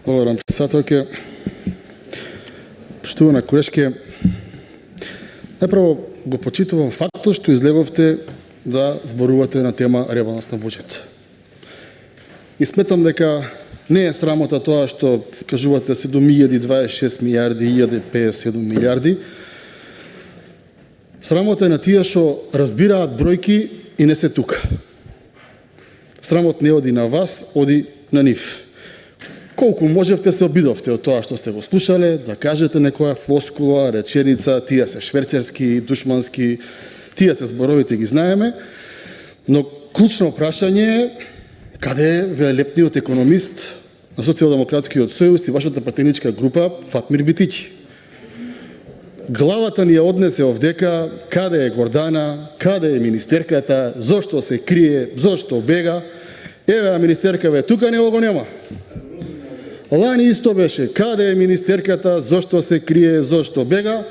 Благодарам, председателке. Поштувана колешке, најпрво го почитувам фактот што излеговте да зборувате на тема ребаланс на буџет. И сметам дека не е срамота тоа што кажувате 7.026 милиарди, 1.057 милиарди. Срамота е на тие што разбираат бројки и не се тука. Срамот не оди на вас, оди на нив. Колку можевте се обидовте од тоа што сте го слушале, да кажете некоја флоскула, реченица, тие се шверцерски, душмански, тие се зборовите ги знаеме, но клучно прашање е каде е велелепниот економист на Социјалдемократскиот сојуз и вашата пратеничка група Фатмир Битичи. Главата ни ја однесе овдека, каде е Гордана, каде е министерката, зошто се крие, зошто бега. Еве, министерка ве тука него го нема. Лани исто беше, каде е министерката, зошто се крие, зошто бега.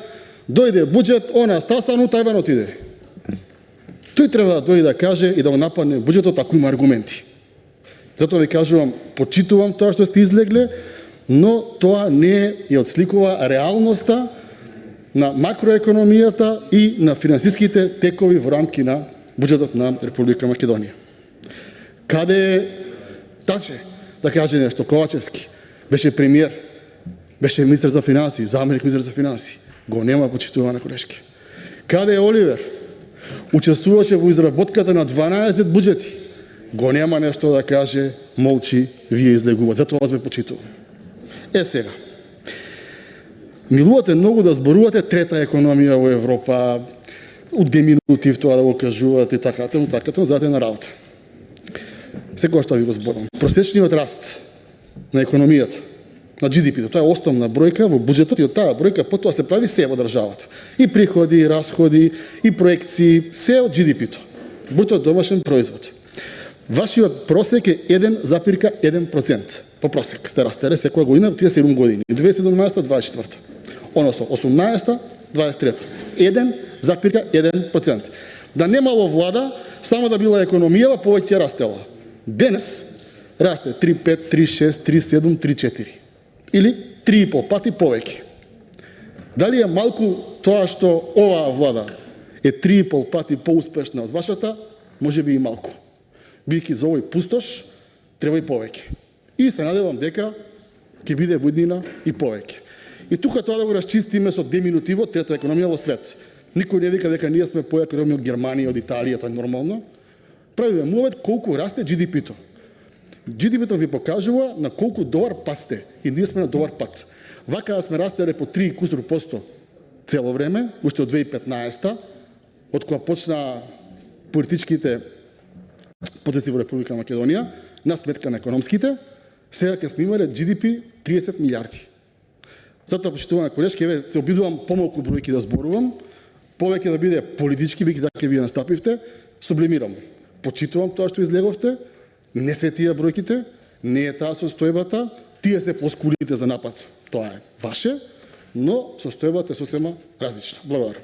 Дојде буџет, она стасану, тајван отиде. Тој треба да дојде да каже и да го нападне буџетот ако има аргументи. Затоа ви кажувам, почитувам тоа што сте излегле, но тоа не е отсликува реалноста на макроекономијата и на финансиските текови во рамки на буџетот на Република Македонија. Каде е Таче, да каже нешто, Ковачевски, беше премиер, беше министер за финансии, заменик министер за финансии, го нема почитувана колешки. Каде е Оливер? Учествуваше во изработката на 12 буџети, го нема нешто да каже, молчи, вие излегувате, затоа вас ве почитувам. Сега, милувате многу да зборувате трета економија во Европа, у деминутив тоа да го кажувате и така, затоа на работа. Секоја што ви го зборам. Просечниот раст на економијата, на GDP-то, тоа е основна бројка во буџетот и од таа бројка потоа се прави се во државата. И приходи, и расходи, и проекции, се од GDP-то. Бруто домашен производ. Вашиот просек е 1,1%. По просек сте растере секоја година, тие 7 години. 2017-2024. Односно, 18-23. 1,1%. Да немало влада, само да била економија, повеќе растела. Денес расте 3,5, 3,6, 3,7, 3,4. Или 3,5 пати повеќе. Дали е малку тоа што оваа влада е 3,5 пати поуспешна од вашата, може би и малку. Бидејќи за овој пустош треба и повеќе. И се надевам дека ќе биде буднина и повеќе. И тука тоа да го расчистиме со деминутивот трета економија во свет. Никој не вика дека ние сме појака од Германија, од Италија, тоа е нормално. Правиме мувет колку расте GDP-то. GDP-то ви покажува на колку добар пат сте. И ние сме на добар пат. Вака да сме растеле по 3% цело време, уште од 2015-та, од кога почна политичките процеси во Република Македонија, на сметка на економските, сега ќе сме имале GDP 30 милиарди. Затоа, почитувана колешки, се обидувам помалку бројки да зборувам, повеќе да биде политички, бидејќи така вие настапивте, сублимирам. Почитувам тоа што излеговте, не се тие бројките, не е таа состојбата, тие се флоскулите за напад. Тоа е ваше, но состојбата е сосема различна. Благодарам.